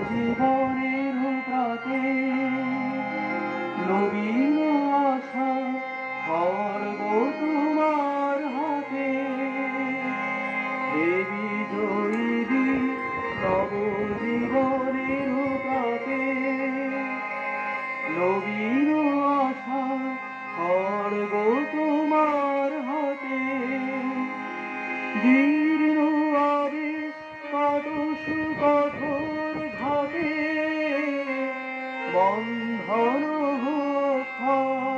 জীবনের প্রাতে নবীন আশা খড়গ তোমার হাতে। হে বিজয়ী বীর নব জীবনের প্রাতে নবীন আশা খড়গ তোমার হাতে। জীর্ণ আবেশ কাদস কঠোর ঘাতে বন্ধন হোক।